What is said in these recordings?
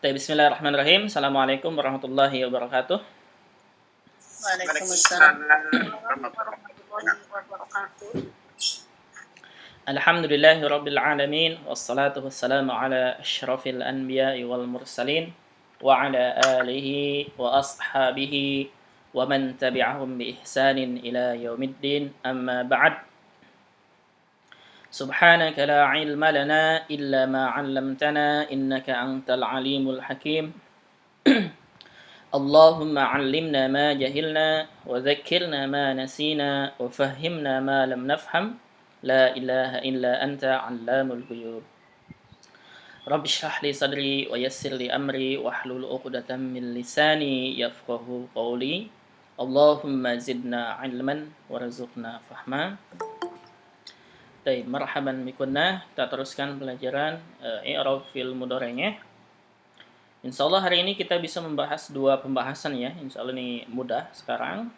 Bismillahirrahmanirrahim. Assalamualaikum warahmatullahi wabarakatuh. Waalaikumsalam warahmatullahi wabarakatuh. Alhamdulillahi rabbil alamin. Wassalatu wassalamu ala asyrafil anbiya'i wal mursalin wa ala alihi wa ashabihi wa man tabi'ahum bi ihsanin ila yaumiddin. Amma ba'd. Subhanaka la ilma lana illa ma 'allamtana innaka antal alimul hakim. اللهم علمنا ما جهلنا وذكرنا ما نسينا وفهمنا ما لم نفهم لا إله إلا أنت علام الغيوب رب اشرح لي صدري ويسر لي أمري واحلل عقدة من لساني يفقه قولي اللهم زدنا علما warzuqna fahma. Baik, marhaban bikunna. Kita teruskan pelajaran i'rab fil mudhari'nya. Insyaallah hari ini kita bisa membahas dua pembahasan ya. Insyaallah ini mudah sekarang.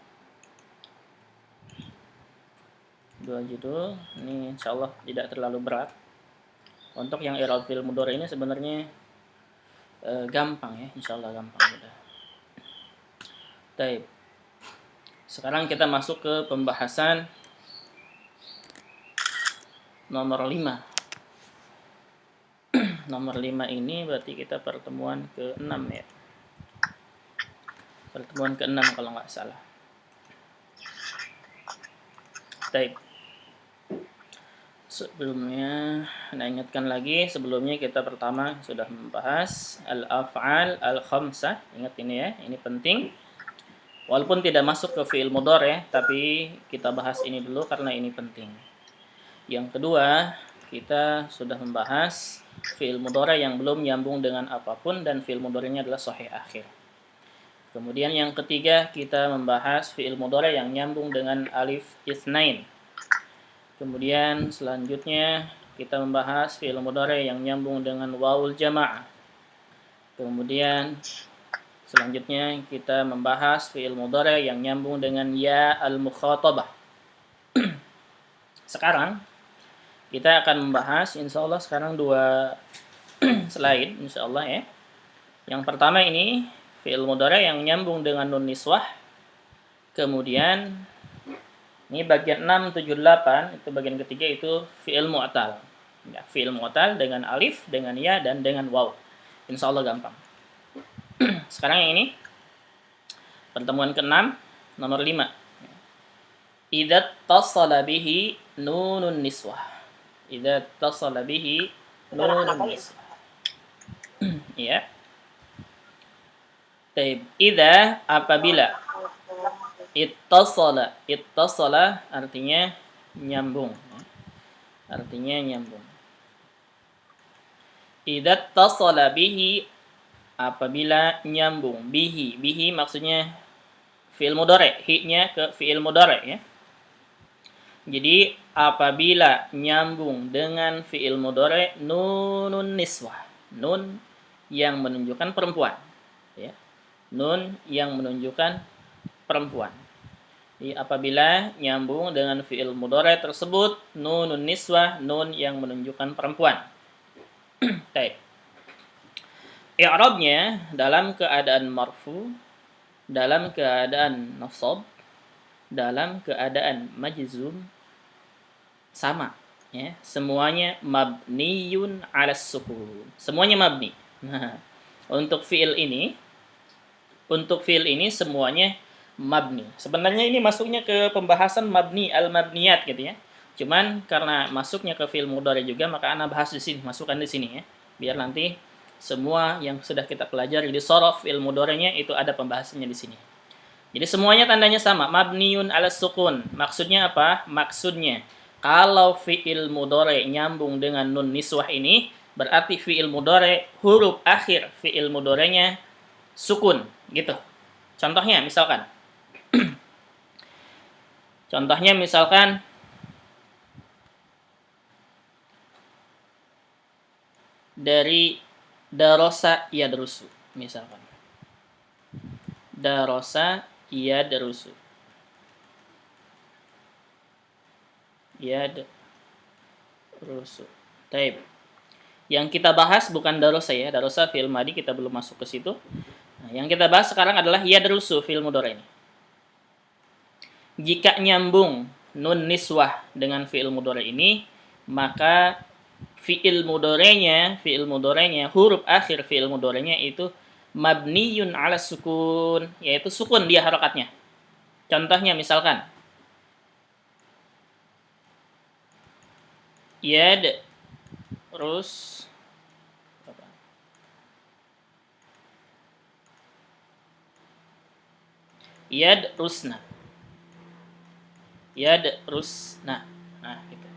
Dua judul. Ini insyaallah tidak terlalu berat. Untuk yang i'rab fil mudhari' ini sebenarnya gampang ya. Insyaallah gampang mudah. Baik. Sekarang kita masuk ke pembahasan nomor 5. Nomor 5 ini berarti kita pertemuan ke-6 ya. Pertemuan ke-6 kalau nggak salah. Baik. Sebelumnya, ingatkan lagi, sebelumnya kita pertama sudah membahas al-af'al al-khamsah. Ingat ini ya, ini penting. Walaupun tidak masuk ke fi'il mudhari' ya, tapi kita bahas ini dulu karena ini penting. Yang kedua, kita sudah membahas fi'il mudhari' yang belum nyambung dengan apapun dan fi'il mudhari'nya adalah sahih akhir. Kemudian yang ketiga kita membahas fi'il mudhari' yang nyambung dengan alif itsnain. Kemudian selanjutnya kita membahas fi'il mudhari' yang nyambung dengan wawul jamaah. Kemudian selanjutnya kita membahas fi'il mudhari' yang nyambung dengan ya al-mukhatabah. Sekarang kita akan membahas insyaallah sekarang dua slide insyaallah ya. Yang pertama ini fi'il mudhari' yang nyambung dengan nun niswah. Kemudian ini bagian 6, 7, 8 itu bagian ketiga itu fi'il mu'tal. Ya, fi'il mu'tal dengan alif, dengan ya dan dengan waw. Insyaallah gampang. Sekarang yang ini pertemuan ke-6 nomor 5. Idza tasala bihi nunun niswah. Idza tasala bihi nunun niswah. Ya. Baik, idza apabila ittasala artinya nyambung. Artinya nyambung. Idza tasala bihi apabila nyambung. Bihi maksudnya fi'il mudhari', hi-nya ke fi'il mudhari' ya. Jadi apabila nyambung dengan fi'il mudhari' nunun niswah, nun yang menunjukkan perempuan, ya. Nun yang menunjukkan perempuan. Jadi apabila nyambung dengan fi'il mudhari' tersebut nunun niswah, nun yang menunjukkan perempuan. Baik. I'rabnya dalam keadaan marfu, dalam keadaan nasab, dalam keadaan majzum sama ya, semuanya mabniyun 'alas sukun. Semuanya mabni. Nah, untuk fiil ini semuanya mabni. Sebenarnya ini masuknya ke pembahasan mabni al-mabniyat gitu ya. Cuman karena masuknya ke fiil mudhari juga maka ana bahas di sini, masukkan di sini ya. Biar nanti semua yang sudah kita pelajari di shorof fiil mudhari'nya itu ada pembahasannya di sini. Jadi semuanya tandanya sama, mabniun 'alas sukun. Maksudnya apa? Maksudnya kalau fi'il mudhari' nyambung dengan nun niswah ini, berarti fi'il mudhari' huruf akhir fi'il mudhari'nya sukun, gitu. Contohnya misalkan dari darosa yadrusu misalkan. Darosa yadrusu. Yadrusu. Taib. Yang kita bahas bukan darosa ya. Darosa fi'il madi kita belum masuk ke situ. Nah, yang kita bahas sekarang adalah yadrusu fi'il mudhari ini. Jika nyambung nun niswah dengan fi'il mudhari ini, maka fi'il mudhari'nya, huruf akhir fi'il mudhari'nya itu mabniyun 'ala sukun, yaitu sukun dia harokatnya. Contohnya misalkan yad rus yad rusna. Yad rusna. Nah, gitu.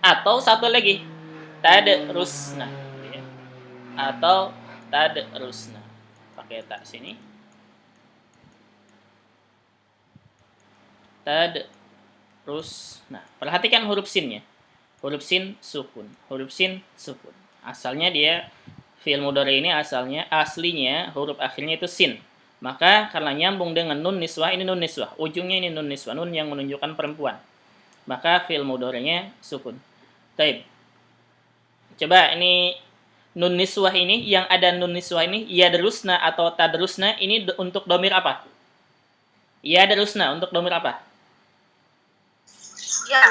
Atau satu lagi, tadrusna. Ya. Atau tadrusna. Pakai tak sini. Tadrusna. Perhatikan huruf sinnya. Huruf sin sukun. Huruf sin sukun. Asalnya dia fi'il mudhari ini aslinya huruf akhirnya itu sin. Maka karena nyambung dengan nun niswah, ini nun niswah. Ujungnya ini nun niswah, nun yang menunjukkan perempuan. Maka fi'il mudhari'nya sukun. Baik. Coba ini nun niswah ini, yang ada nun niswah ini, yadrusna atau tadrusna, ini untuk domir apa? Yadrusna untuk domir apa? Ya.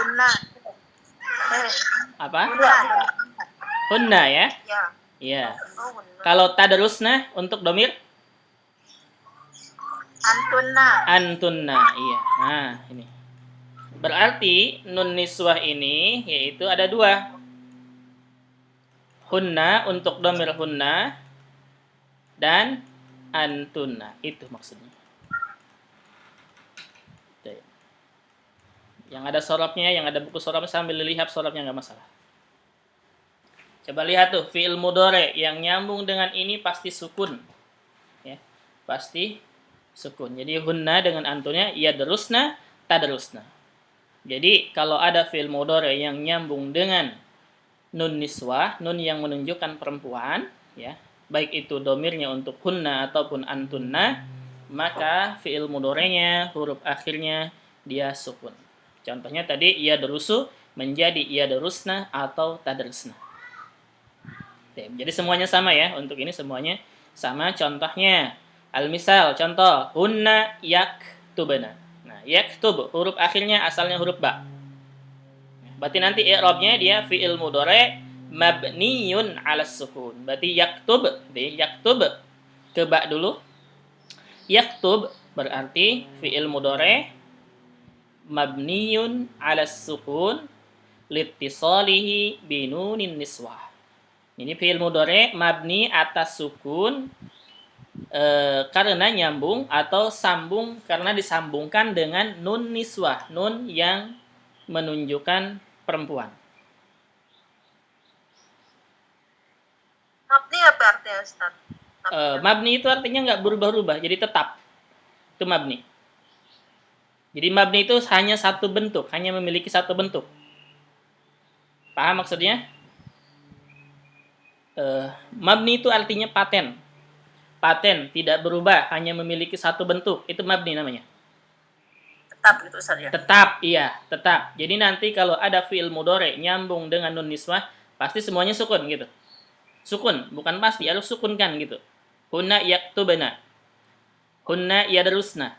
Apa? Hunna ya? Ya. Iya. Oh, benar. Kalau tadrusna untuk domir? Antunna. Antunna, iya. Nah, ini. Berarti nun niswah ini yaitu ada dua. Hunna untuk domir hunna dan antunna. Itu maksudnya. Yang ada sorobnya, yang ada buku sorobnya sambil dilihat sorobnya nggak masalah. Coba lihat tuh, fi'il mudhari yang nyambung dengan ini pasti sukun. Ya, pasti sukun. Jadi hunna dengan antunnya yadrusna, tadrusna. Jadi kalau ada fi'il mudhari yang nyambung dengan nun niswah, nun yang menunjukkan perempuan, ya, baik itu domirnya untuk hunna ataupun antunna, maka fi'il mudhari'nya huruf akhirnya dia sukun. Contohnya tadi yadrusu menjadi yadrusna atau tadrusna. Jadi semuanya sama ya, untuk ini semuanya sama. Contohnya al-misal, contoh hunna yaktubna. Nah, yaktub huruf akhirnya asalnya huruf ba. Berarti nanti i'rabnya dia fi'il mudhari mabniyun 'ala sukun. Berarti yaktub, ke ba dulu. Yaktub berarti fi'il mudhari mabniyun 'ala sukun liittisalihi binunin niswah. Ini fi'il mudhari mabni atas sukun karena nyambung atau sambung karena disambungkan dengan nun niswah, nun yang menunjukkan perempuan. Mabni apa artinya, Ustaz? Mabni itu artinya nggak berubah-ubah, jadi tetap. Itu mabni. Jadi mabni itu hanya satu bentuk, hanya memiliki satu bentuk. Paham maksudnya? Mabni itu artinya paten. Paten, tidak berubah, hanya memiliki satu bentuk. Itu mabni namanya. Tetap gitu, Ustaz ya? Tetap, iya, tetap. Jadi nanti kalau ada fi'il mudhari nyambung dengan nun niswah, pasti semuanya sukun gitu. Sukun, bukan pasti, harus sukun kan gitu. Hunna yaktubna. Hunna yadrusna.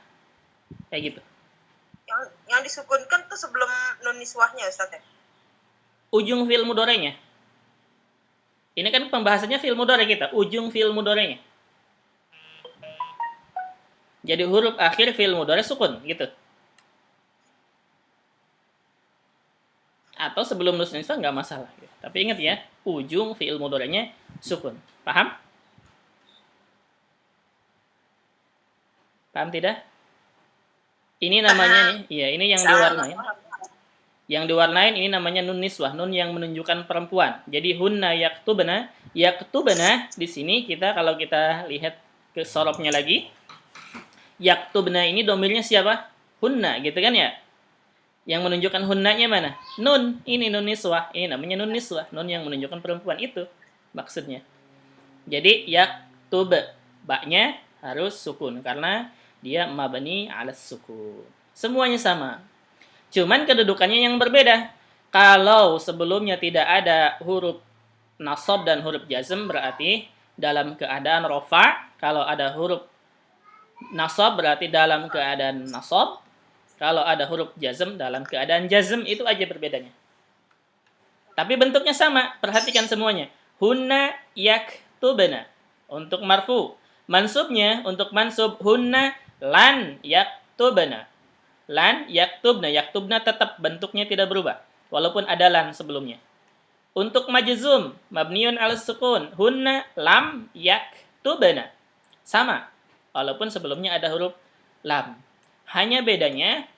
Kayak gitu. Yang disukunkan tuh sebelum nun niswahnya, Ustaz ya? Ujung fi'il mudhari'nya. Ini kan pembahasannya fi'il mudhari kita, ujung fi'il mudhari'nya. Jadi huruf akhir fi'il mudhari sukun gitu. Atau sebelum nun niswah nggak masalah. Tapi ingat ya, ujung fi'il mudhari'nya sukun. Paham? Paham tidak? Ini namanya nih, iya ini yang diwarnain. Yang diwarnain ini namanya nun niswah, nun yang menunjukkan perempuan. Jadi hunna yaktubna, di sini kalau kita lihat ke sorobnya lagi, yaktubna ini domirnya siapa? Hunna, gitu kan ya? Yang menunjukkan hunnanya mana? Nun, ini nun niswah, ini namanya nun niswah, nun yang menunjukkan perempuan itu maksudnya. Jadi yaktub, ba-nya harus sukun karena dia mabni 'ala sukun. Semuanya sama. Cuman kedudukannya yang berbeda. Kalau sebelumnya tidak ada huruf nasab dan huruf jazm berarti dalam keadaan rofa. Kalau ada huruf nasab berarti dalam keadaan nasab. Kalau ada huruf jazm dalam keadaan jazm. Itu aja perbedaannya. Tapi bentuknya sama. Perhatikan semuanya. Hunna yaktubna untuk marfu. Mansubnya untuk mansub hunna lan yaktubna. Lan yaktubna. Yaktubna tetap bentuknya tidak berubah. Walaupun ada lan sebelumnya. Untuk majzum, mabniun al sukun, hunna lam yaktubna. Sama. Walaupun sebelumnya ada huruf lam. Hanya bedanya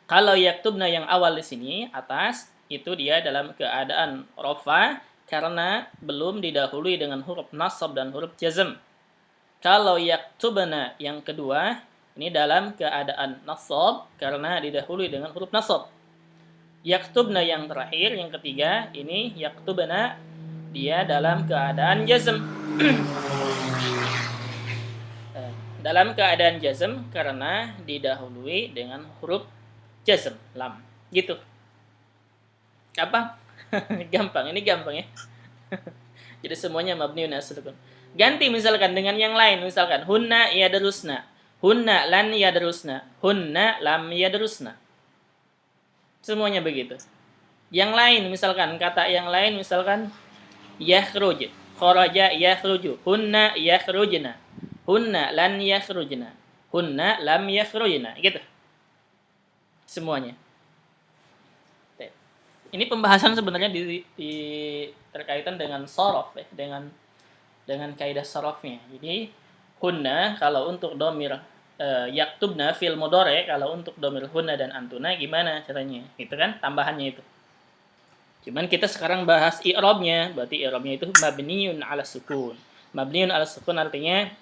kalau yaktubna yang awal di sini atas itu dia dalam keadaan rofa karena belum didahului dengan huruf nasab dan huruf jazm. Kalau yaktubna yang kedua ini dalam keadaan nasab karena didahului dengan huruf nasab. Yaktubna yang terakhir, yang ketiga, ini yaktubna dia dalam keadaan jazm. Dalam keadaan jazm karena didahului dengan huruf jazm, lam. Gitu. Apa? Gampang, ini gampang ya. Jadi semuanya mabniun ala sukun. Ganti misalkan dengan yang lain, misalkan hunna yadrusna, hunna lan yadrusna, hunna lam yadrusna. Semuanya begitu. Yang lain misalkan kata yang lain misalkan yakhruj, kharaja yakhruju, hunna yakhrujna, hunna lan yakhrujna, hunna lam yakhrujna, gitu. Semuanya. Ini pembahasan sebenarnya di terkaitan dengan shorof ya, dengan kaidah shorofnya. Jadi hunna kalau untuk domir yaktubna fil mudhari, kalau untuk domir hunna dan antuna gimana caranya? Gitu kan tambahannya itu. Cuman kita sekarang bahas i'rabnya, berarti i'rabnya itu mabniun 'ala sukun. Mabniun 'ala sukun artinya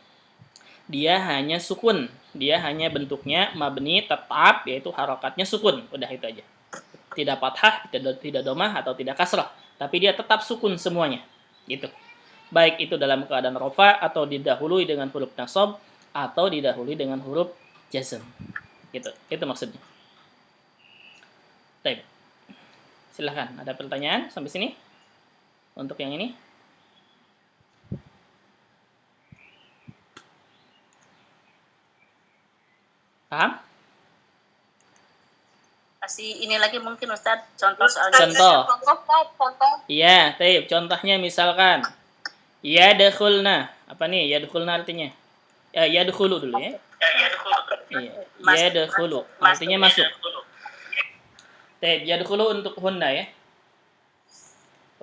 dia hanya sukun, dia hanya bentuknya mabni tetap yaitu harokatnya sukun, udah itu aja. Tidak fathah, tidak domah atau tidak kasrah, tapi dia tetap sukun semuanya. Gitu. Baik itu dalam keadaan rofa atau didahului dengan huruf nasab atau didahului dengan huruf jazm. Gitu. Itu maksudnya. Baik. Silahkan. Ada pertanyaan sampai sini? Untuk yang ini? Paham? Kasih ini lagi mungkin Ustaz, contoh soalnya. Contoh. Iya, taib. Contohnya misalkan yadkhulna. Apa nih? Yadkhulna artinya? Yadkhulu dulu ya. Iya. Yadkhulu. Artinya masuk. Taib. Yadkhulu untuk hunna ya.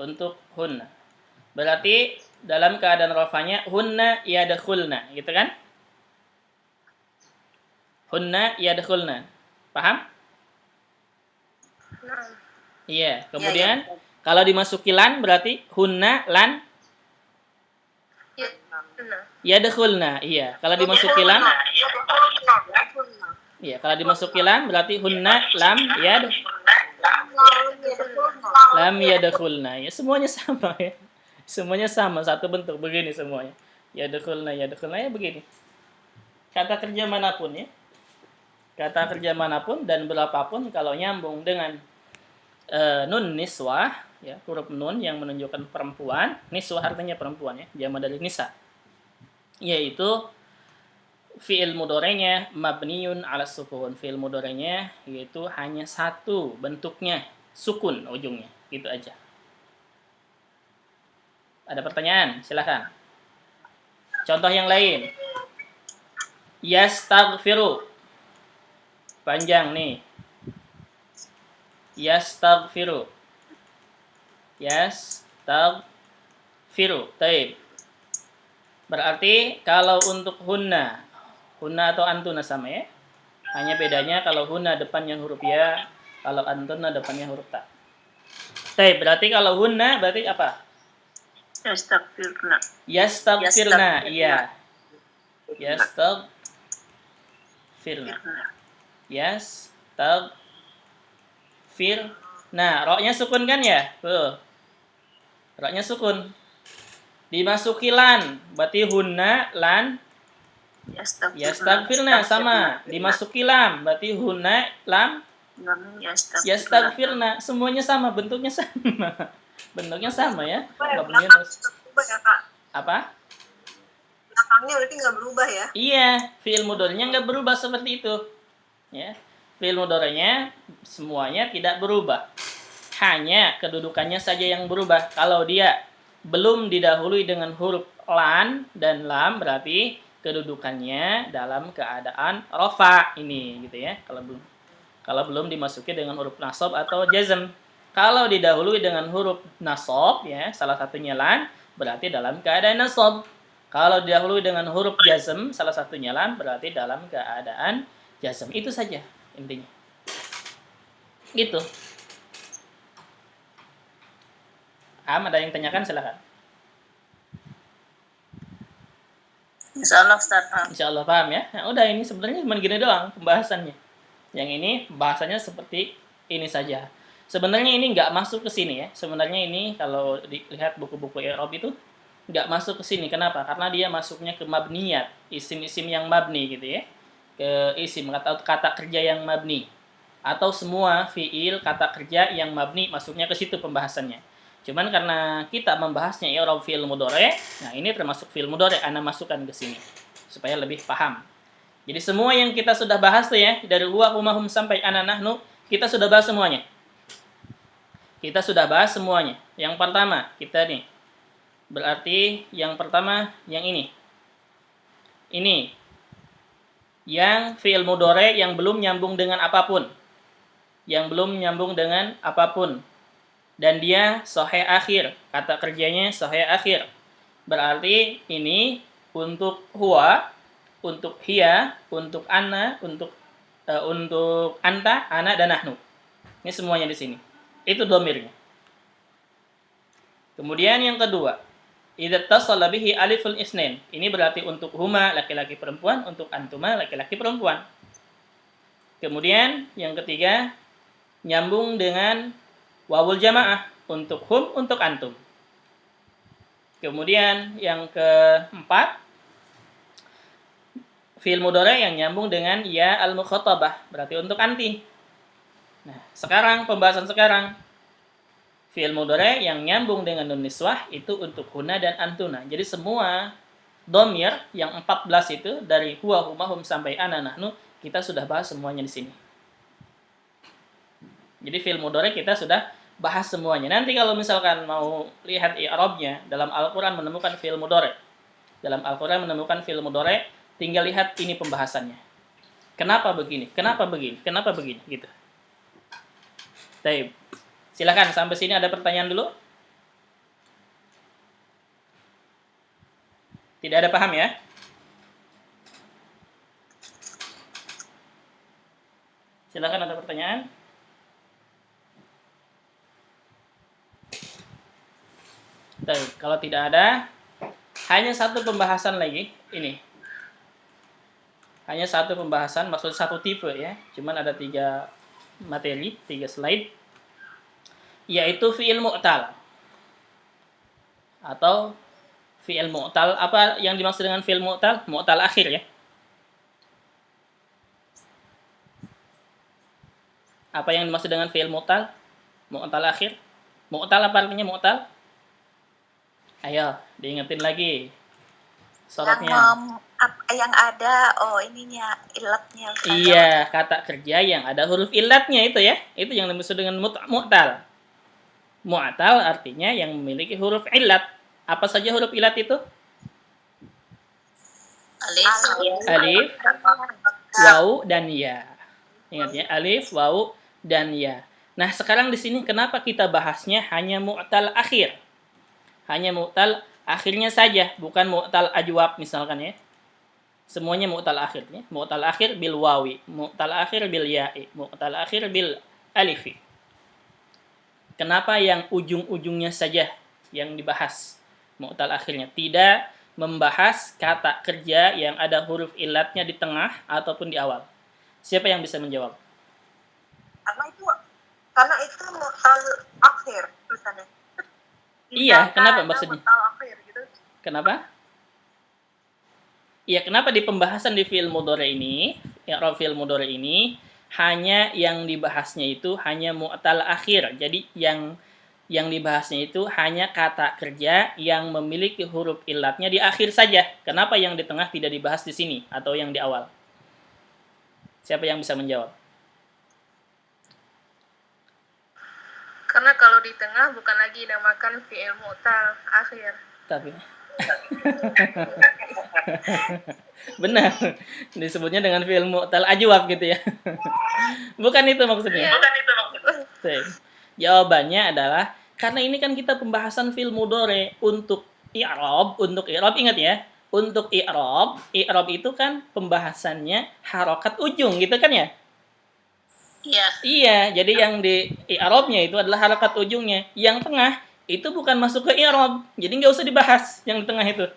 Untuk hunna. Berarti dalam keadaan rafanya hunna yadkhulna, gitu kan? Hunna yadkhulna. Paham? Iya, kemudian kalau dimasuki lan berarti hunna lan yadkhulna. Iya, kalau dimasuki lan iya, kalau dimasuki lan berarti hunna lam yadkhulna. Ya, semuanya sama ya. Semuanya sama, satu bentuk begini semuanya. Yadkhulna ya begini. Kata kerja manapun ya. Kata kerja manapun dan berapapun kalau nyambung dengan nun niswah ya, huruf nun yang menunjukkan perempuan, niswah artinya perempuan ya, jamak dari nisa, yaitu fi'il mudhari'nya mabniun 'ala sukun. Fi'il mudhari'nya yaitu hanya satu bentuknya, sukun ujungnya, gitu aja. Ada pertanyaan? Silakan. Contoh yang lain. Yastaghfiru. Panjang nih. Yastaghfiru. Taib. Berarti kalau untuk hunna atau antuna sama ya. Hanya bedanya kalau hunna depannya huruf ya, kalau antuna depannya huruf ta. Taib. Berarti kalau hunna berarti apa? Yastaghfirna. Iya. Yastaghfirna. Nah, roknya sukun kan ya? Tuh. Roknya sukun. Dimasuki lan, berarti hunna lan yastaghfirna sama. Dimasuki lam, berarti hunna lam yastaghfirna. Semuanya sama, bentuknya sama. Bentuknya sama ya. Belakang juga berubah ya Kak. Apa? Belakangnya berarti nggak berubah ya? Iya, fi'il mudhari'nya nggak berubah seperti itu. Ya. Fi'il mudhari'nya semuanya tidak berubah. Hanya kedudukannya saja yang berubah. Kalau dia belum didahului dengan huruf lan dan lam, berarti kedudukannya dalam keadaan rofa ini gitu ya. Kalau belum dimasuki dengan huruf nasab atau jazm. Kalau didahului dengan huruf nasab ya, salah satunya lan, berarti dalam keadaan nasab. Kalau didahului dengan huruf jazm, salah satunya lam, berarti dalam keadaan jazm. Itu saja intinya. Gitu. Ada yang tanyakan, silakan. Insya Allah Ustaz. Insya Allah paham ya. Nah, udah ini sebenarnya cuma gini doang pembahasannya. Yang ini bahasanya seperti ini saja. Sebenarnya ini nggak masuk ke sini ya. Sebenarnya ini kalau dilihat buku-buku I'rab itu nggak masuk ke sini. Kenapa? Karena dia masuknya ke mabniyat, isim-isim yang mabni gitu ya. Ke isim atau kata kerja yang mabni. Atau semua fiil kata kerja yang mabni masuknya ke situ pembahasannya. Cuman karena kita membahasnya i'rab fiil mudhari', nah ini termasuk fiil mudhari', ana masukkan ke sini supaya lebih paham. Jadi semua yang kita sudah bahas tuh ya, dari huwa, huma, hum sampai ana, nahnu, kita sudah bahas semuanya. Kita sudah bahas semuanya. Yang pertama, kita nih. Berarti yang pertama yang ini. Ini yang fiil mudhari' yang belum nyambung dengan apapun. Yang belum nyambung dengan apapun. Dan dia sahih akhir, kata kerjanya sahih akhir. Berarti ini untuk huwa, untuk hiya, untuk anna, untuk anta, ana, dan nahnu. Ini semuanya di sini. Itu dhamirnya. Kemudian yang kedua, idza tasala bihi aliful isnain. Ini berarti untuk huma laki-laki perempuan, untuk antuma laki-laki perempuan. Kemudian yang ketiga, nyambung dengan wawul jamaah, untuk hum, untuk antum. Kemudian yang keempat, fi'il mudhari' yang nyambung dengan ya al-mukhatabah, berarti untuk anti. Nah, sekarang pembahasan sekarang, fi'il mudhari' yang nyambung dengan nun niswah itu untuk huna dan antuna. Jadi semua dhamir yang 14 itu dari huwa, huma, hum sampai ana, nahnu, kita sudah bahas semuanya di sini. Jadi fi'il mudhari' kita sudah bahas semuanya. Nanti kalau misalkan mau lihat i'rabnya dalam Al-Qur'an menemukan fi'il mudhari'. Dalam Al-Qur'an menemukan fi'il mudhari', tinggal lihat ini pembahasannya. Kenapa begini? Kenapa begini? Kenapa begini? Gitu. Baik. Silakan sampai sini ada pertanyaan dulu? Tidak ada paham ya? Silakan ada pertanyaan? Baik, kalau tidak ada, hanya satu pembahasan lagi ini. Hanya satu pembahasan, maksud satu tipe ya. Cuman ada 3 materi, 3 slide. Yaitu fi'il mu'tal. Atau fi'il mu'tal. Apa yang dimaksud dengan fi'il mu'tal? Mu'tal akhir ya. Apa yang dimaksud dengan fi'il mu'tal? Mu'tal akhir. Mu'tal apa artinya mu'tal? Ayo, diingetin lagi. Sorotnya. Yang ada, ininya, ilatnya. Iya, kata kerja yang ada huruf ilatnya itu ya. Itu yang dimaksud dengan mu'tal. Mu'tal artinya yang memiliki huruf ilat. Apa saja huruf ilat itu? Alif, waw, dan ya. Ingat ya, alif, waw, dan ya. Nah, sekarang di sini kenapa kita bahasnya hanya mu'tal akhir? Hanya mu'tal akhirnya saja, bukan mu'tal ajwab misalkan ya. Semuanya mu'tal akhir ya. Mu'tal akhir bil wawi, mu'tal akhir bil ya'i, mu'tal akhir bil alifi. Kenapa yang ujung-ujungnya saja yang dibahas mu'tal akhirnya? Tidak membahas kata kerja yang ada huruf ilatnya di tengah ataupun di awal. Siapa yang bisa menjawab? Karena itu mu'tal akhir tulisannya. Iya, kenapa maksudnya? Gitu. Kenapa? Iya, kenapa di pembahasan di fi'il mudhari ini, i'rab fi'il mudhari ini hanya yang dibahasnya itu hanya mu'tal akhir. Jadi yang Yang dibahasnya itu hanya kata kerja yang memiliki huruf illatnya di akhir saja. Kenapa yang di tengah tidak dibahas di sini atau yang di awal? Siapa yang bisa menjawab? Karena kalau di tengah bukan lagi dinamakan fi'il mu'tal akhir. Tapi benar, disebutnya dengan fi'il mu'tal ajwab gitu ya. Bukan itu maksudnya. Baik. Jawabannya adalah karena ini kan kita pembahasan fi'il mudhari untuk i'rab, ingat ya. Untuk i'rab itu kan pembahasannya harokat ujung gitu kan ya? Iya. Iya, jadi yang di i'rabnya itu adalah harokat ujungnya. Yang tengah itu bukan masuk ke i'rab. Jadi nggak usah dibahas yang di tengah itu.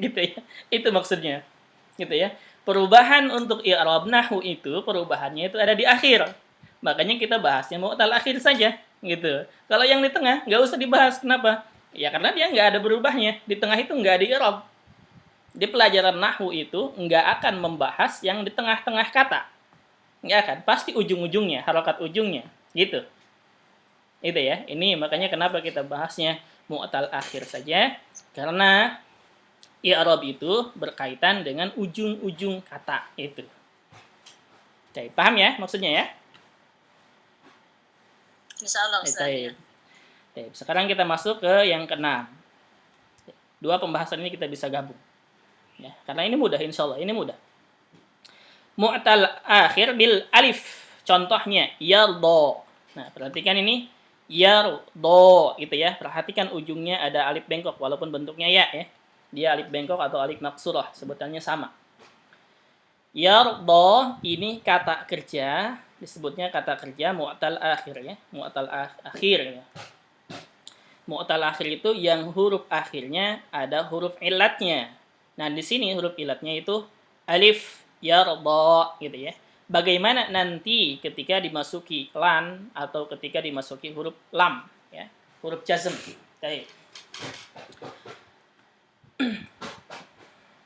Gitu ya. Itu maksudnya. Gitu ya. Perubahan untuk i'rab nahwu itu perubahannya itu ada di akhir. Makanya kita bahasnya mu'tal akhir saja, gitu. Kalau yang di tengah nggak usah dibahas. Kenapa? Ya karena dia nggak ada berubahnya. Di tengah itu nggak ada i'rab. Di pelajaran nahwu itu nggak akan membahas yang di tengah-tengah kata. Nggak akan. Pasti ujung-ujungnya, harokat ujungnya. Gitu. Itu ya. Ini makanya kenapa kita bahasnya mu'tal akhir saja. Karena i'rab itu berkaitan dengan ujung-ujung kata itu. Oke, paham ya maksudnya ya? Insyaallah Ustaz. Baik. Sekarang kita masuk ke yang keenam. Dua pembahasan ini kita bisa gabung. Ya, karena ini mudah, insya Allah ini mudah. Mu'tal akhir bil alif. Contohnya yardo. Nah, perhatikan ini yardo gitu ya. Perhatikan ujungnya ada alif bengkok walaupun bentuknya ya. Dia alif bengkok atau alif maksurah, sebutannya sama. Yardo ini kata kerja, disebutnya kata kerja mu'tal akhir ya. Mu'tal akhir ya. Mu'tal akhir itu yang huruf akhirnya ada huruf illatnya. Nah, di sini huruf illatnya itu alif yardo gitu ya. Bagaimana nanti ketika dimasuki lan atau ketika dimasuki huruf lam ya, huruf jazm. Baik.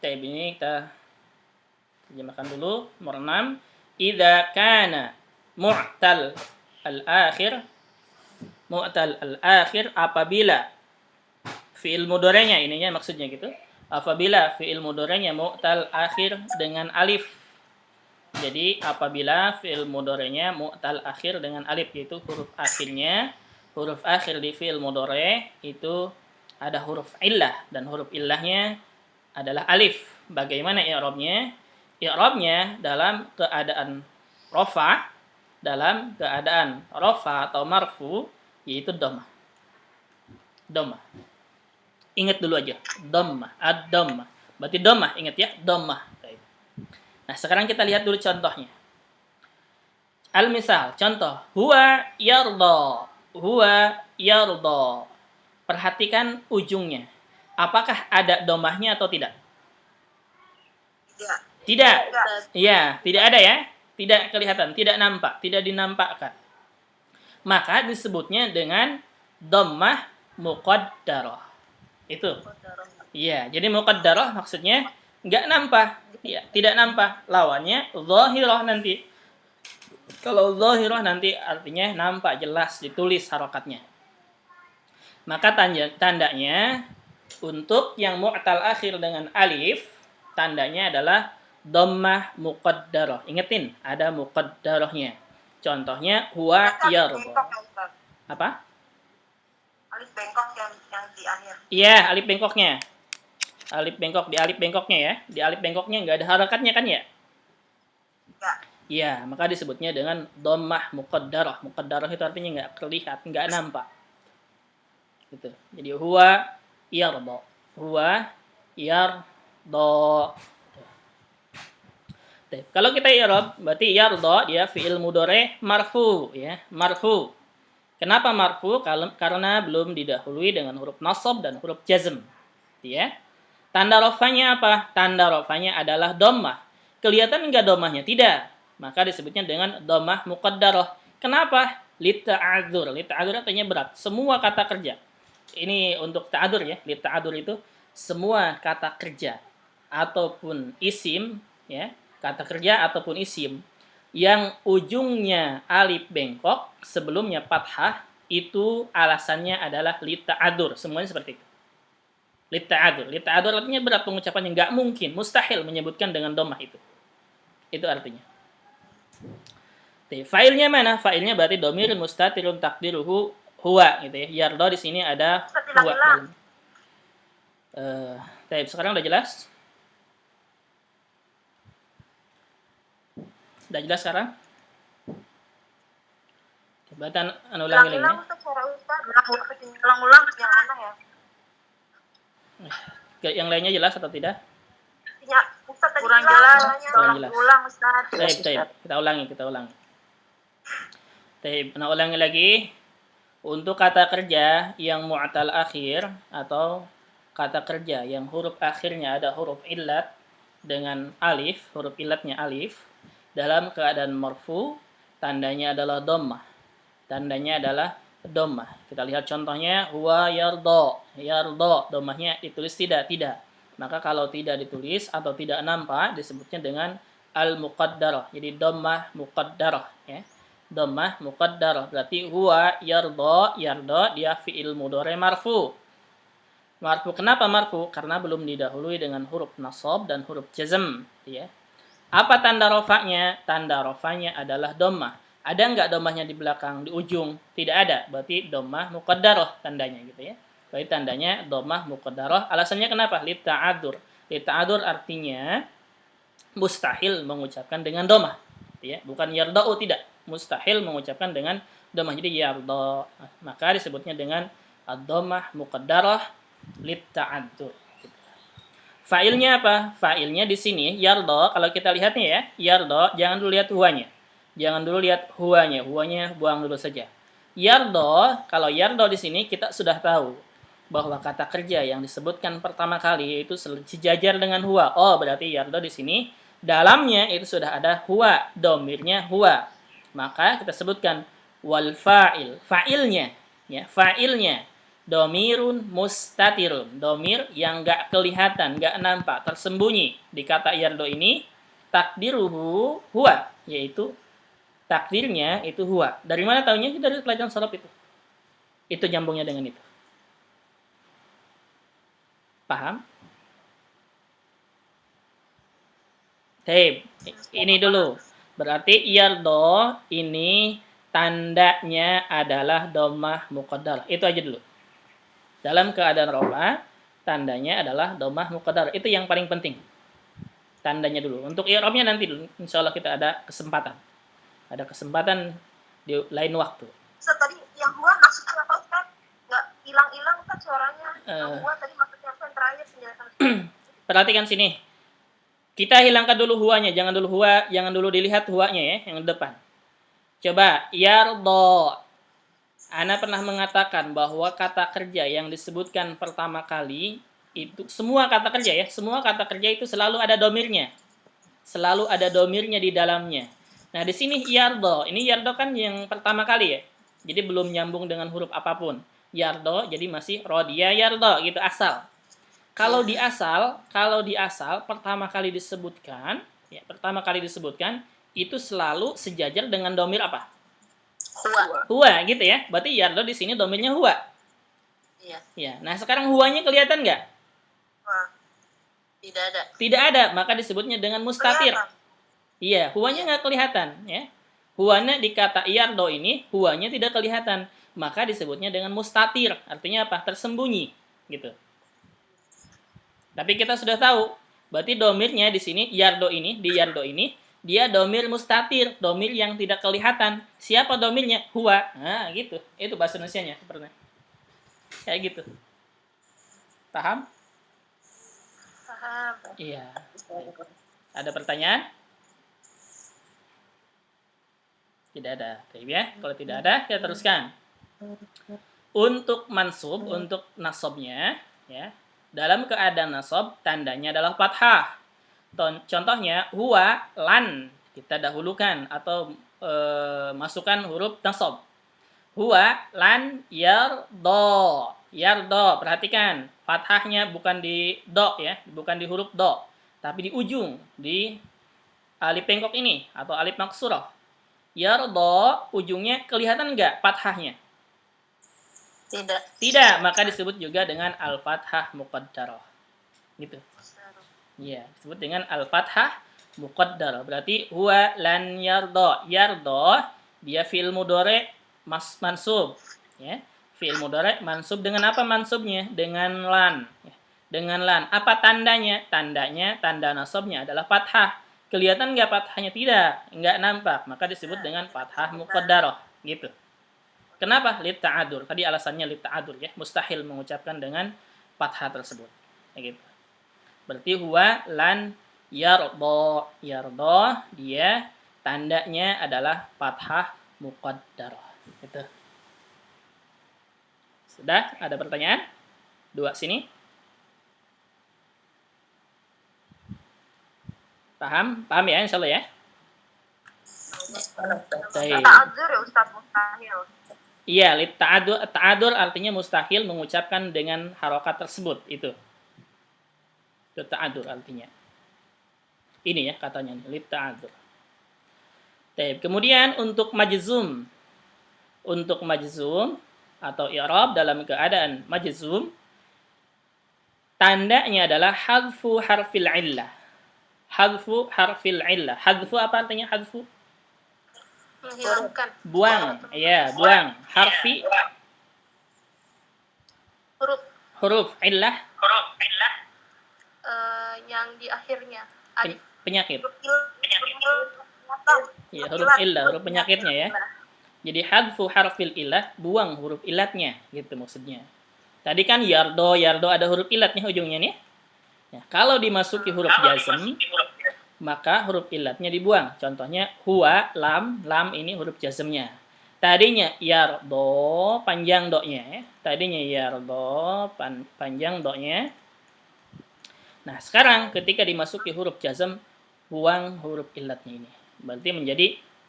Baik, ini kita terjemahkan dulu. Nomor 6, idza kana mu'tal al-akhir apabila fi'il mudhari'nya ininya maksudnya gitu. Apabila fi'il mudhari'nya mu'tal akhir dengan alif. Jadi apabila fi'il mudhari'nya mu'tal akhir dengan alif, yaitu huruf akhir di fi'il mudhari' itu ada huruf illah dan huruf illahnya adalah alif. Bagaimana i'rabnya? I'rabnya dalam keadaan rafa, atau marfu yaitu dhammah. Dhammah. Ingat dulu aja, dhammah, ad-dhammah. Berarti dhammah, ingat ya, dhammah. Nah, sekarang kita lihat dulu contohnya. Al-misal, contoh, huwa yarda. Perhatikan ujungnya. Apakah ada dhammahnya atau tidak? Tidak. Iya, tidak ada ya. Tidak kelihatan, tidak nampak, tidak dinampakkan. Maka disebutnya dengan dhammah muqaddarah. Itu. Iya, jadi muqaddarah maksudnya enggak nampak. Ya, tidak nampak. Lawannya zahirah nanti. Kalau zahirah nanti artinya nampak jelas ditulis harokatnya. Maka tandanya untuk yang mu'tal akhir dengan alif, tandanya adalah dhammah muqaddarah. Ingetin, ada muqaddarahnya. Contohnya huwa yarda. Apa? Alif bengkok yang di akhir. Iya, alif bengkoknya. Alif bengkok di alif bengkoknya ya. Di alif bengkoknya enggak ada harakatnya kan ya? Ya. Iya, maka disebutnya dengan dhammah muqaddarah. Muqaddarah itu artinya enggak terlihat, enggak nampak. Gitu. Jadi huwa yarda. Huwa yarda. Kalau kita i'rab, berarti yarda dia fi'il mudhari' marfu ya, marfu. Kenapa marfu? Karena belum didahului dengan huruf nasab dan huruf jazm. Ya. Tanda rafanya apa? Tanda rafanya adalah dhammah. Kelihatan enggak dhammahnya? Tidak. Maka disebutnya dengan dhammah muqaddarah. Kenapa? Lita'adzur. Lita'adzur artinya berat. Semua kata kerja. Ini untuk ta'adzur ya. Lita'adzur itu semua kata kerja ataupun isim ya. Kata kerja ataupun isim yang ujungnya alif bengkok, sebelumnya fathah, itu alasannya adalah lita'adur. Semuanya seperti itu. Lita'adur. Lita'adur artinya berat pengucapannya. Nggak mungkin, mustahil menyebutkan dengan dhammah itu. Itu artinya. Fa'ilnya mana? Fa'ilnya berarti dhamirun mustatirun takdiruhu huwa gitu ya. Yardo di sini ada huwa. Sekarang udah jelas? Udah jelas sekarang? Coba ulangi lagi ya. Ulang-ulang yang aneh ya. Yang lainnya jelas atau tidak? Ya, Ustaz tadi Kurang jelas. Kurang jelas. Ulang Ustaz. Baik. Kita ulangi. Ulangi lagi. Untuk kata kerja yang mu'tal akhir atau kata kerja yang huruf akhirnya ada huruf illat dengan alif, huruf illatnya alif, dalam keadaan marfu, tandanya adalah dhammah. Kita lihat contohnya, huwa yardo. Yardo, dhammahnya ditulis tidak. Maka kalau tidak ditulis atau tidak nampak, disebutnya dengan al-muqaddarah. Jadi dhammah muqaddarah. Ya. Dhammah muqaddarah. Berarti huwa yardo dia fi'il mudhari marfu. Marfu, kenapa marfu? Karena belum didahului dengan huruf nasab dan huruf jazm. Ya. Apa tanda rofanya? Tanda rofanya adalah dhammah. Ada nggak dhammahnya di belakang, di ujung? Tidak ada. Berarti dhammah muqaddarah tandanya gitu ya. Berarti tandanya dhammah muqaddarah. Alasannya kenapa? Lita'adur. Lita'adur artinya mustahil mengucapkan dengan dhammah. Ya, bukan yarda'u, tidak. Mustahil mengucapkan dengan dhammah. Jadi yarda. Maka disebutnya dengan ad-dhammah muqaddarah lita'adur. Fa'ilnya apa? Fa'ilnya di sini yarda. Kalau kita lihat nih ya, yarda, jangan dulu lihat huwanya. Huwanya buang dulu saja. Yardo, kalau yardo di sini kita sudah tahu bahwa kata kerja yang disebutkan pertama kali itu sejajar dengan huwa. Oh, berarti yardo di sini dalamnya itu sudah ada huwa, domirnya huwa. Maka kita sebutkan wal fa'il, fa'ilnya domirun mustatirun, domir yang enggak kelihatan, enggak nampak, tersembunyi di kata yardo ini, takdiruhu huwa, yaitu takdirnya itu huwa. Dari mana tahunya? Dari pelajaran sharaf itu. Itu nyambungnya dengan itu. Paham? Ini dulu. Berarti yardo ini tandanya adalah dhammah muqaddar. Itu aja dulu. Dalam keadaan rafa, tandanya adalah dhammah muqaddar. Itu yang paling penting. Tandanya dulu. Untuk i'rabnya nanti dulu. Insyaallah kita ada kesempatan. Di lain waktu. Ustaz, tadi yang huwa maksudnya apa Ustaz? Nggak hilang-hilang Ustaz suaranya. Yang huwa tadi maksudnya apa yang terakhir penjelasan Ustaz? Perhatikan sini. Kita hilangkan dulu huwanya, jangan dulu dilihat huwanya ya, yang depan. Coba, yardo. Ana pernah mengatakan bahwa kata kerja yang disebutkan pertama kali itu semua kata kerja itu selalu ada domirnya. Selalu ada domirnya di dalamnya. Nah, di sini yardo. Ini yardo kan yang pertama kali ya. Jadi belum nyambung dengan huruf apapun. Yardo jadi masih rodiya yardo gitu asal. Kalau di asal pertama kali disebutkan itu selalu sejajar dengan domir apa? Huwa gitu ya. Berarti yardo di sini domirnya huwa. Iya. Ya. Nah, sekarang huwanya kelihatan nggak? Tidak ada, maka disebutnya dengan mustatir. Iya, huwanya nggak kelihatan ya. Huwanya di kata yardo ini, huwanya tidak kelihatan. Maka disebutnya dengan mustatir. Artinya apa? Tersembunyi gitu. Tapi kita sudah tahu, berarti domirnya di sini yardo ini, dia domir mustatir, domir yang tidak kelihatan. Siapa domirnya? Huwa. Nah, gitu. Itu bahasa Indonesianya sebenarnya. Kayak gitu. Paham? Paham. Iya. Ada pertanyaan? Tidak ada. Ya, kalau tidak ada, kita teruskan. Untuk mansub, untuk nasabnya, ya, dalam keadaan nasab, tandanya adalah fathah. Contohnya, huwa, lan, kita dahulukan atau masukkan huruf nasab. Huwa, lan, yardo. Yardo, perhatikan, fathahnya bukan di do ya, bukan di huruf do, tapi di ujung, di alif bengkok ini atau alif maksurah. Yardo, ujungnya kelihatan enggak fathahnya? Tidak. Tidak, maka disebut juga dengan al-fathah muqaddarah. Gitu. Iya, disebut dengan al-fathah muqaddarah. Berarti huwa lan yarda. Yarda dia fi'il mudhari mansub, ya. Fi'il mudhari mansub dengan apa mansubnya? Dengan lan. Ya. Dengan lan. Apa tandanya? Tandanya, tanda nasabnya adalah fathah. Kelihatan nggak fathahnya? Tidak, nggak nampak. Maka disebut dengan fathah muqaddarah. Gitu. Kenapa? Lit ta'adur. Tadi alasannya lit ta'adur ya. Mustahil mengucapkan dengan fathah tersebut. Ya gitu. Berarti huwa lan yarda. Yarda dia tandanya adalah fathah muqaddarah. Gitu. Sudah? Ada pertanyaan? Dua sini. Paham? Paham ya insyaallah ya? Baik. Ta'adzur ya Ustaz, mustahil. Iya, lit ta'adur, ta'adur artinya mustahil mengucapkan dengan harokat tersebut itu. Itu ta'adur artinya. Ini ya katanya lit ta'adur. Kemudian untuk majzum. Untuk majzum atau i'rab dalam keadaan majzum tandanya adalah hadfu harfil illah. Hadfu harfil illah. Hadfu apa artinya hadfu? Menghilangkan. Buang. Ya, buang. Harfi huruf illah Yang di akhirnya. penyakit. Ya, huruf Ilat. illah, huruf penyakitnya ya. Jadi hadfu harfil illah, buang huruf ilatnya gitu maksudnya. Tadi kan yardo, yardo ada huruf ilatnya ujungnya nih. Ya, kalau dimasuki huruf jazm, maka huruf ilatnya dibuang. Contohnya huwa, lam, lam ini huruf jazmnya. Tadinya yardo, panjang doknya ya. Tadinya yardo, panjang doknya. Nah, sekarang ketika dimasuki huruf jazm, buang huruf ilatnya ini. Berarti menjadi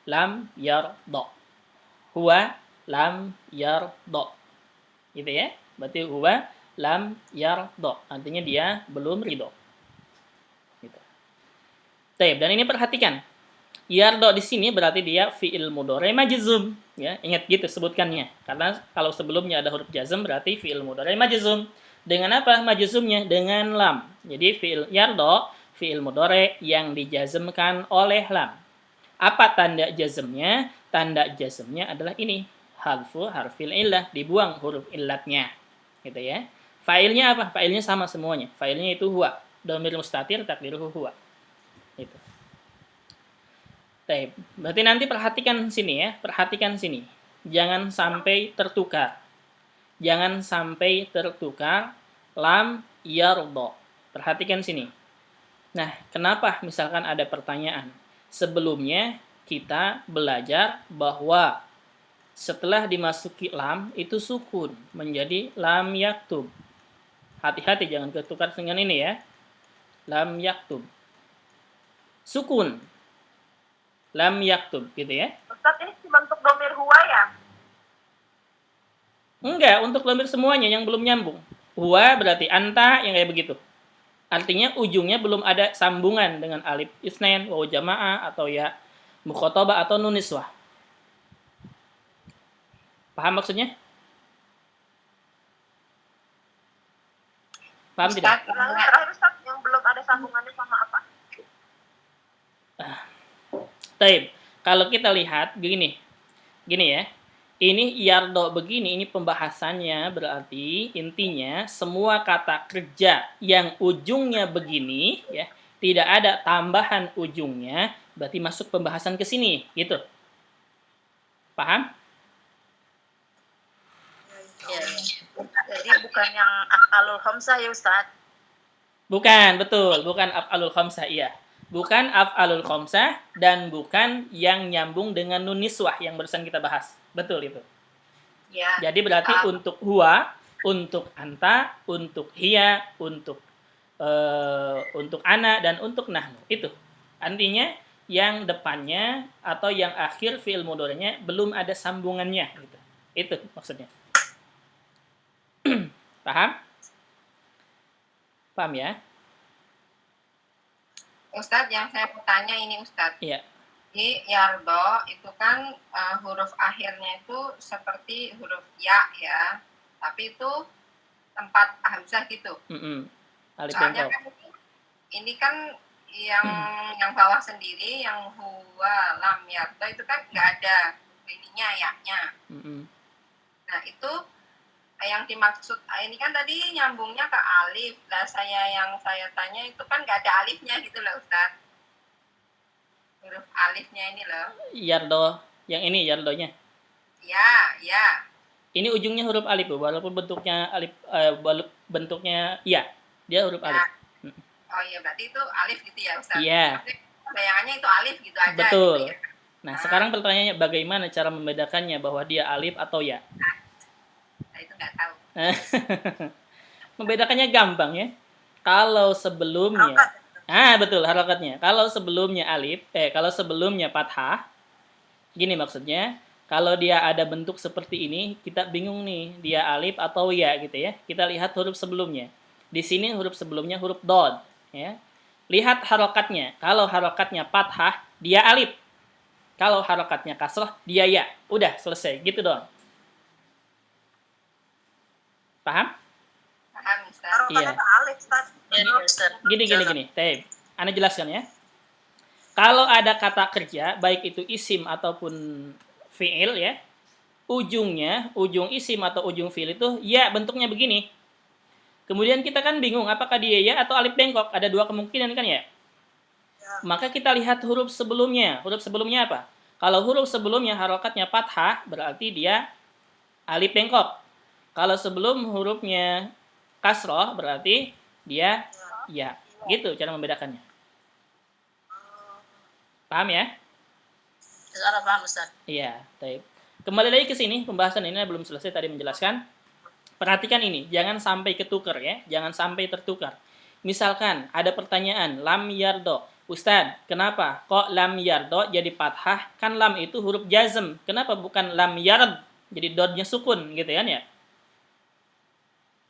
lam yardo. Huwa lam yardo. Gitu ya. Berarti huwa lam yardo. Artinya dia belum ridho. Gitu. Dan ini perhatikan. Yardo di sini berarti dia fi'il mudhari majzum. Ya, ingat gitu sebutkannya. Karena kalau sebelumnya ada huruf jazm berarti fi'il mudhari majzum. Dengan apa majzumnya? Dengan lam. Jadi fi'il yardo, fi'il mudhari yang dijazmkan oleh lam. Apa tanda jazmnya? Tanda jazmnya adalah ini. Hadfu harfil illah, dibuang huruf illatnya. Gitu ya. Failnya apa? Failnya sama semuanya. Failnya itu huwa. Dhamir mustatir takdiruhu huwa. Itu. Baik. Berarti nanti perhatikan sini ya. Perhatikan sini. Jangan sampai tertukar. Jangan sampai tertukar lam yardo. Perhatikan sini. Nah, kenapa misalkan ada pertanyaan? Sebelumnya kita belajar bahwa setelah dimasuki lam itu sukun menjadi lam yaktub. Hati-hati jangan ketukar dengan ini ya. Lam yaktub. Sukun. Lam yaktub gitu ya. Ustaz, ini cuma untuk domir huwa ya? Enggak, untuk domir semuanya yang belum nyambung. Huwa berarti anta yang kayak begitu. Artinya ujungnya belum ada sambungan dengan alif isnain, waw jamaah atau ya mukhatabah atau nun niswah. Paham maksudnya? Paham tidak? Yang terakhir Ustaz, yang belum ada sambungannya sama apa? Taib. Kalau kita lihat gini ya. Ini yardo begini, ini pembahasannya berarti intinya semua kata kerja yang ujungnya begini ya, tidak ada tambahan ujungnya, berarti masuk pembahasan ke sini, gitu. Paham? Ya. Jadi bukan yang af'alul khamsah ya Ustaz? Bukan, betul, bukan af'alul khamsah, iya. Bukan af'alul khamsah dan bukan yang nyambung dengan nun niswah yang barusan kita bahas. Betul itu. Ya. Jadi berarti untuk huwa, untuk anta, untuk hiya, untuk ana dan untuk nahnu. Itu. Artinya yang depannya atau yang akhir fi'il mudhari'nya belum ada sambungannya gitu. Itu maksudnya. Paham? Paham ya? Ustadz, yang saya bertanya ini Ustadz. Iya. Di yardo itu kan huruf akhirnya itu seperti huruf ya. tapi itu tempat hamzah gitu. Alif Soalnya bengkok. kan ini kan yang bawah sendiri, yang huwa lam yardo itu kan nggak ada ininya ya-nya. Nah itu yang dimaksud ini kan tadi nyambungnya ke alif. Lah yang saya tanya itu kan nggak ada alifnya gitu loh Ustaz. Huruf alifnya ini loh. Yardo, yang ini yardonya. Ya. Ini ujungnya huruf alif, Bu, walaupun bentuknya alif, bentuknya iya, dia huruf alif. Oh iya, berarti itu alif gitu ya Ustaz? Iya. Bayangannya itu alif gitu aja. Betul. Gitu ya? Nah, sekarang pertanyaannya bagaimana cara membedakannya bahwa dia alif atau ya? Nah, itu nggak tahu. Membedakannya gampang ya. Kalau sebelumnya, betul harokatnya. Kalau sebelumnya alif, kalau sebelumnya fathah, gini maksudnya. Kalau dia ada bentuk seperti ini, kita bingung nih, dia alif atau ya gitu ya. Kita lihat huruf sebelumnya. Di sini huruf sebelumnya huruf dod, ya. Lihat harokatnya. Kalau harokatnya fathah, dia alif. Kalau harokatnya kasrah, dia ya. Udah, selesai. Gitu doang. Paham? Paham Ustaz. Harokatnya ke alif, Ustaz. Gini. Ana jelaskan ya. Kalau ada kata kerja, baik itu isim ataupun fi'il ya, ujung isim atau ujung fi'il itu ya bentuknya begini. Kemudian kita kan bingung apakah dia ya atau alif bengkok. Ada dua kemungkinan kan ya? Maka kita lihat huruf sebelumnya. Huruf sebelumnya apa? Kalau huruf sebelumnya harokatnya fathah, berarti dia alif bengkok. Kalau sebelum hurufnya kasroh, berarti dia ya. Gitu cara membedakannya. Paham ya? Sekarang paham Ustaz. Iya, baik. Kembali lagi ke sini, pembahasan ini belum selesai tadi menjelaskan. Perhatikan ini, jangan sampai ketukar ya, jangan sampai tertukar. Misalkan ada pertanyaan, lam yardo. Ustadz, kenapa kok lam yardo jadi fathah? Kan lam itu huruf jazm. Kenapa bukan lam yard? Jadi dodnya sukun gitu kan ya?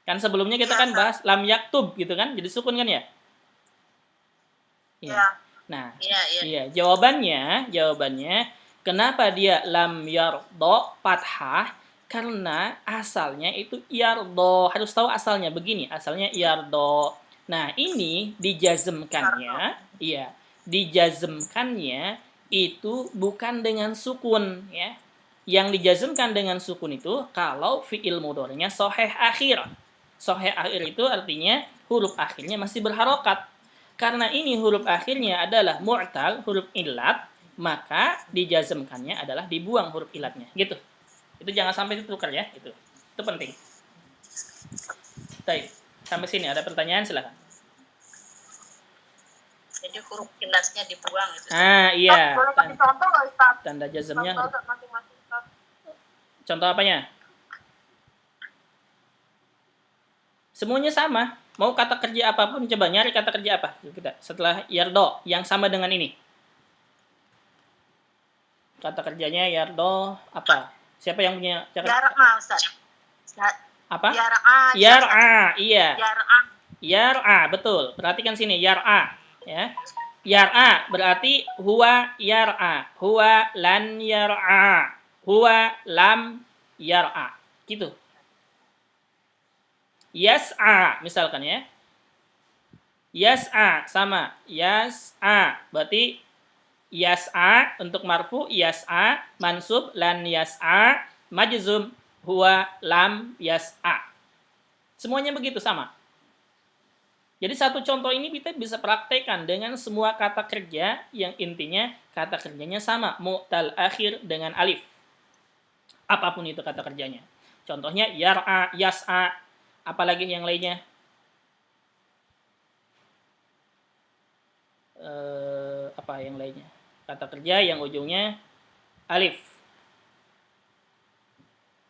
Kan sebelumnya kita kan bahas lam yaktub gitu kan, jadi sukun kan ya? Iya. Nah, iya. Jawabannya, kenapa dia lam yardo fathah? Karena asalnya itu yardo. Harus tahu asalnya begini, asalnya yardo. Nah, ini dijazmkannya, dijazmkannya itu bukan dengan sukun ya. Yang dijazmkan dengan sukun itu kalau fi'il mudhari'nya sahih akhir. Sahih akhir itu artinya huruf akhirnya masih berharokat. Karena ini huruf akhirnya adalah mu'tal, huruf ilat, maka dijazmkannya adalah dibuang huruf ilatnya. Gitu. Itu jangan sampai ditukar ya. Itu penting. Baik. Sampai sini ada pertanyaan silakan. Jadi huruf ilatnya dibuang itu. Iya. Boleh kasih contoh nggak Ustaz? Tanda jazmnya. Contoh masing-masing Ustaz. Contoh apanya? Semuanya sama. Mau kata kerja apapun, coba nyari kata kerja apa. Kita setelah yardo, yang sama dengan ini. Kata kerjanya yardo, apa? Siapa yang punya? Yar'a, Ustaz. Apa? Yar'a, iya. Yar'a, betul. Perhatikan sini, yar'a. Ya. Yar'a berarti huwa yar'a. Huwa lan yar'a. Huwa lam yar'a. Gitu. Yas'a misalkan ya. Yas'a sama. Yas'a berarti yas'a untuk marfu yas'a, mansub lan yas'a, majzum huwa lam yas'a. Semuanya begitu sama. Jadi satu contoh ini kita bisa praktekkan dengan semua kata kerja yang intinya kata kerjanya sama, mu'tal akhir dengan alif. Apapun itu kata kerjanya. Contohnya yar'a, yas'a, apalagi yang lainnya? Apa yang lainnya? Kata kerja yang ujungnya alif.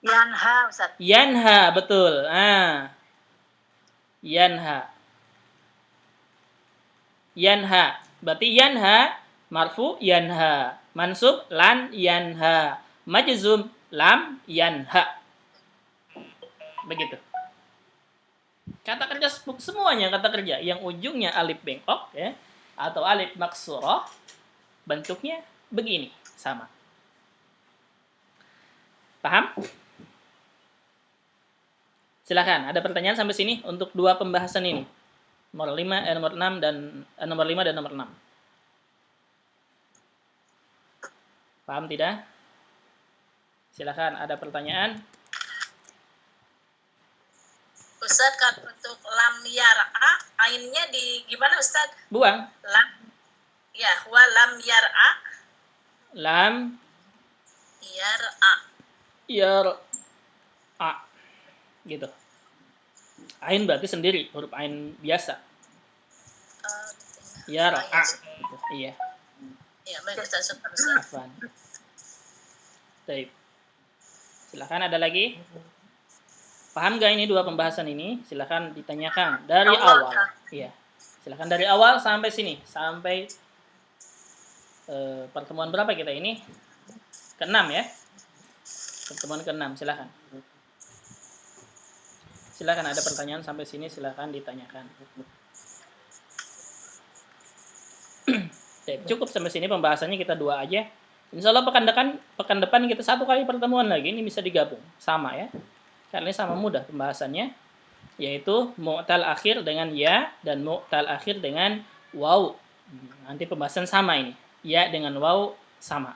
Yanha, Ustaz. Yanha, betul. Yanha. Yanha. Berarti yanha, marfu yanha. Mansub lan yanha. Majzum lam yanha. Begitu. Kata kerja semuanya kata kerja yang ujungnya alif bengkok ya atau alif maksurah bentuknya begini sama. Paham? Silakan, ada pertanyaan sampai sini untuk dua pembahasan ini. Nomor 6 dan nomor 5 dan nomor 6. Paham tidak? Silakan, ada pertanyaan? Ustaz, kan untuk lam yar'a, ainnya di gimana Ustaz? Buang. Lam, ya, wa lam yar'a. Lam Yar'a. yar'a. Gitu. Ain berarti sendiri, huruf ain biasa. Yar'a. Gitu. Iya. Ya, baik Ustaz, syukur Ustaz. Afwan. Baik. Silakan, ada lagi? Paham gak ini dua pembahasan ini? Silakan ditanyakan dari awal. Iya. Silakan dari awal sampai sini, sampai pertemuan berapa kita ini? Ke-6 ya. Pertemuan ke-6, silakan. Silakan, ada pertanyaan sampai sini, silakan ditanyakan. Cukup sampai sini pembahasannya, kita dua aja. Insya Allah pekan depan kita satu kali pertemuan lagi, ini bisa digabung sama ya. Karena ini sama mudah pembahasannya, yaitu mu'tal akhir dengan ya dan mu'tal akhir dengan waw. Nanti pembahasan sama ini, ya dengan waw sama.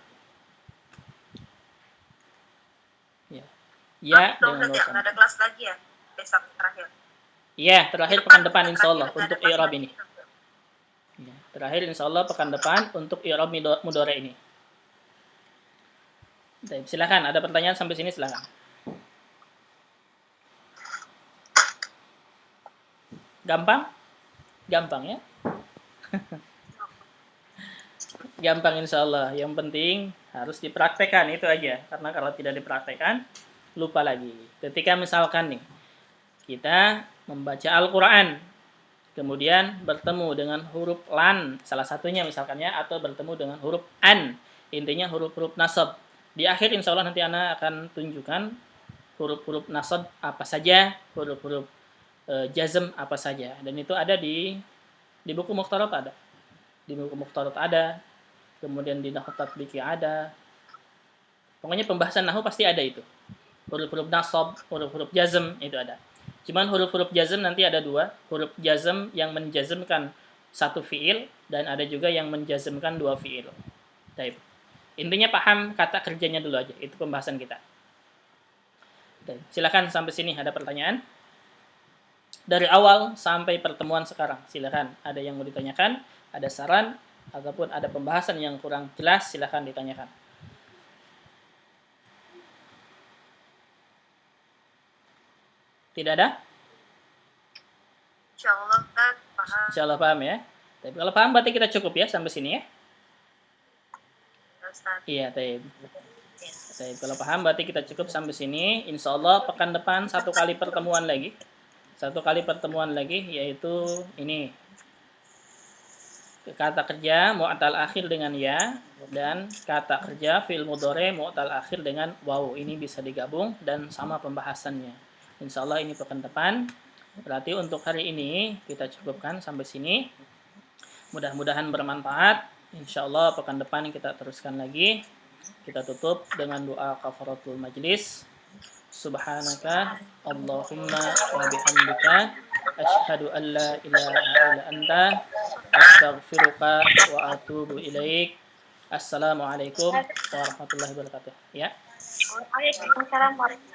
Ya dengan waw sama. Ada kelas lagi ya besok terakhir. Iya, terakhir pekan depan insya Allah untuk i'rab ini. Ya, terakhir insya Allah pekan depan untuk i'rab mudhari ini. Baik, silakan, ada pertanyaan sampai sini silakan. Gampang? Gampang ya? Gampang insya Allah. Yang penting harus dipraktekkan, itu aja. Karena kalau tidak dipraktekkan, lupa lagi. Ketika misalkan nih, kita membaca Al-Quran, kemudian bertemu dengan huruf lan, salah satunya misalkan ya, atau bertemu dengan huruf an, intinya huruf-huruf nasab. Di akhir insya Allah nanti Ana akan tunjukkan huruf-huruf nasab apa saja, huruf-huruf jazm apa saja, dan itu ada di buku Mukhtarat ada, di buku Mukhtarat ada, kemudian di Nahwu Tatbiki ada, pokoknya pembahasan nahwu pasti ada itu, huruf-huruf nasab, huruf-huruf jazm itu ada. Cuman huruf-huruf jazm nanti ada dua, huruf jazm yang menjazmkan satu fiil dan ada juga yang menjazmkan dua fiil. Baik. Intinya paham kata kerjanya dulu aja, itu pembahasan kita. Dan silakan sampai sini ada pertanyaan? Dari awal sampai pertemuan sekarang, silakan. Ada yang mau ditanyakan, ada saran, ataupun ada pembahasan yang kurang jelas, silakan ditanyakan. Tidak ada? Insya Allah Ustaz, paham. Insya Allah paham ya. Tapi kalau paham berarti kita cukup ya sampai sini ya. Ustaz. Iya, Taib. Kalau paham berarti kita cukup sampai sini. Insya Allah pekan depan satu kali pertemuan lagi. Satu kali pertemuan lagi, yaitu ini. Kata kerja mu'tal akhir dengan ya, dan kata kerja fi'il mudhari mu'tal akhir dengan waw. Ini bisa digabung dan sama pembahasannya. Insya Allah ini pekan depan. Berarti untuk hari ini kita cukupkan sampai sini. Mudah-mudahan bermanfaat. Insya Allah pekan depan kita teruskan lagi. Kita tutup dengan doa kafaratul majlis. Subhanaka Allahumma wa bihamdika asyhadu an la ilaha illa anta astaghfiruka wa atubu ilaik. Assalamualaikum warahmatullahi wabarakatuh. Ya. Waalaikumsalam warahmatullahi wabarakatuh.